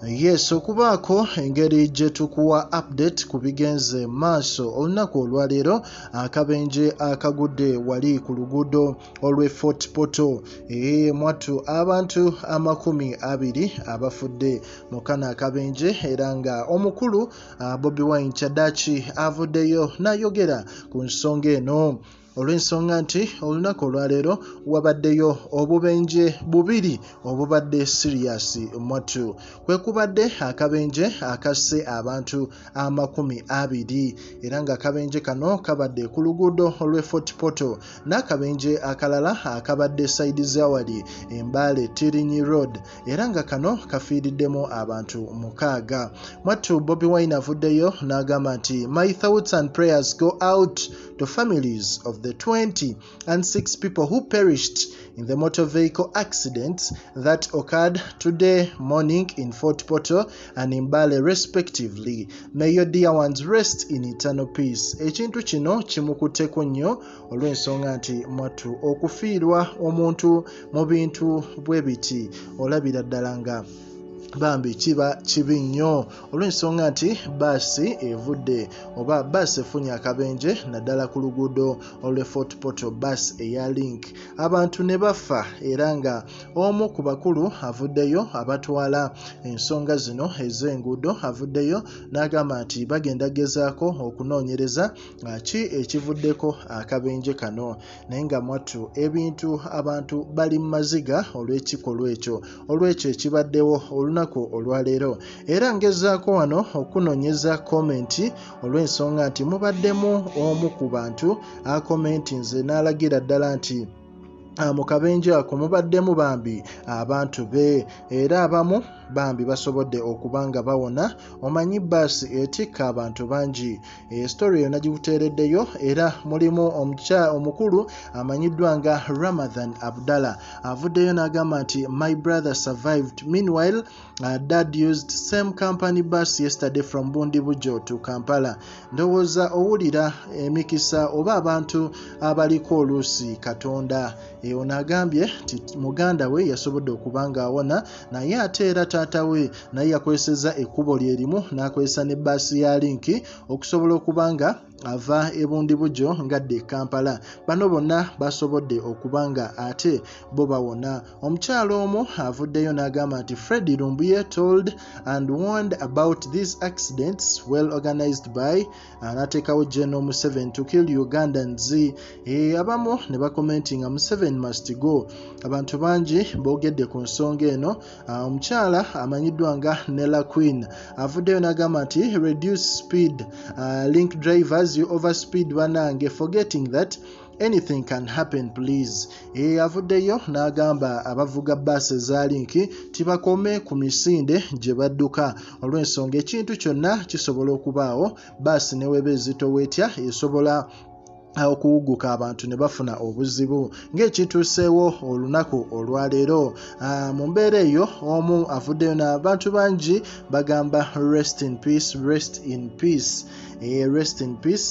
Yes, okubaako engeri gye tukuwa update ku bigenze maaso olunaku olwaleero akabenje akagudde wali ku luguudo olw'e Fort Portal mwattu abantu 20 abafudde mu kano akabenje era nga omukulu Bobi Kyadachi avuddeyo n'ayogera ku nsonga eno olw'ensonga nti olunaku olwaleero wabaddeyo obubenje bubiri obubadde serious mwattu kwe kubadde akabenje akasse abantu 20 era nga akabenje kano kabadde ku luguudo olw'e Fort Portal n'akabenje akalala akabadde side zawali Embale Tirinyi Road era nga kano kafiiriddemu abantu 6 mwattu Bobi Wine avuddeyo n'agamba nti my thoughts and prayers go out to families of the 26 people who perished in the motor vehicle accidents that occurred today morning in Fort Portal and Mbale respectively. May your dear ones rest in eternal peace. Ekintu kino kimukuteko nnyo olw'ensonga nti mwattu okufiirwa omuntu mu bintu bwe biti olabira ddala nga Bambi kiba kibi nnyo olw'ensonga nti baasi evudde oba baasi efunye akabenje naddala ku luguudo olw'e Fort Portal baasi eya Link abantu ne bafa era nga omu ku bakulu avuddeyo abatwala ensonga zino ez'enguudo avuddeyo n'agamba nti bagenda gezaako okunoonyereza ki ekivuddeko akabenje kano naye nga mwattu ebintu abantu bali mu maziga olw'ekikolwa ekyo ekibaddewo olwaleero era ngezaako wano okunoonyeza komenti olw'ensonga nti mubaddemu omu ku bantu akomenti nze n'alagira ddala nti mu kabenje ako mubaddemu Bambi abantu be era abamu Bambi basobodde okubanga bawona omanyi baasi etikka abantu bangi story yonna gikuteereddeyo era mulimu omukulu amanyiddwa nga Ramadhan Abdallah avuddeyo n'agamba nti my brother survived meanwhile dad used same company bus yesterday from Bundibujo to Kampala ndowooza owulira emikisa oba abantu abaliko oluusi Katonda ono agambye nti muganda we yasobodde okubanga awona naye ate era taata we naye yakozesezza ekkubo lyerimu n'akozesa ne baasi ya Linki okusobola okubanga ava ebundibujo ngadde Kampala bano bonna basobodde okubanga ate bo bawona omukyalo omu avuddeyo n'agamba nti Fred Lumbuye told and warned about these accidents well organized by anateekawo General Museveni to kill Ugandans abamu ne bakomentinga Museveni must go abantu bangi boogedde ku nsonga eno omukyala amanyiddwa nga Nella Queen avuddeyo n'agamba nti reduce speed link drivers you overspeed banange forgetting that anything can happen please avuddeyo n'agamba abavuga baasi za Linki tibakome ku misinde gye badduka olw'ensonga ekintu kyonna kisobola okubaawo baasi ne weba ezitowetya esobola okuwuguka abantu ne bafuna obuzibu ng'ekituuseewo olunaku olwaleero mu mbeera eyo omu avuddeyo n'abantu bangi bagamba rest in peace rest in peace rest in peace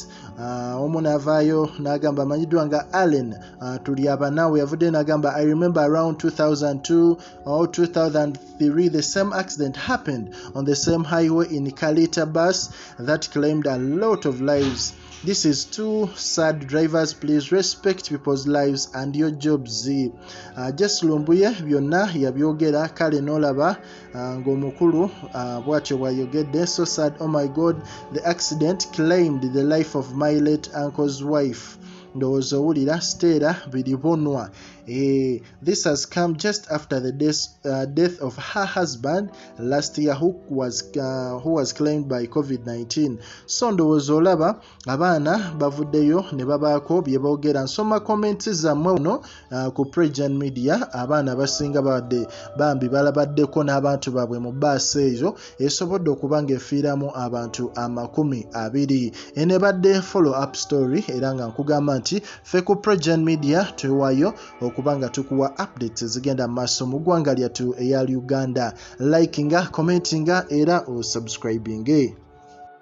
omu n'avaayo n'agamba amanyiddwa nga Allen tuli abanawe yavuddeyo n'agamba I remember around 2002 or 2003 the same accident happened on the same highway in Kalita bus that claimed a lot of lives. This is too sad. Drivers, please respect people's lives and your jobs. Just Lumbuye byonna yabyogera kale n'olaba ng'omukulu bw'atyo bw'ayogedde so sad oh my god the accident claimed the life of my late uncle's wife. Ndowooza owulira Stella Biribonwa this has come just after the death of her husband last year who was claimed by COVID-19 so ndowooza olaba abaana bavuddeyo ne babaako bye boogera nsoma comments zammwe uno ku Prejan Media abaana basinga badde Bambi balabaddeko n'abantu baabwe mu baasi eyo esobodde okuba ng'efiiramu abantu 20 ene badde follow up story era nga nkugamba nti ffe ku Prejan Media tuwaayo okubanga tukuwa updates ezigenda mu maaso mu ggwanga lyattu eya Uganda likinga commentinga era subscribing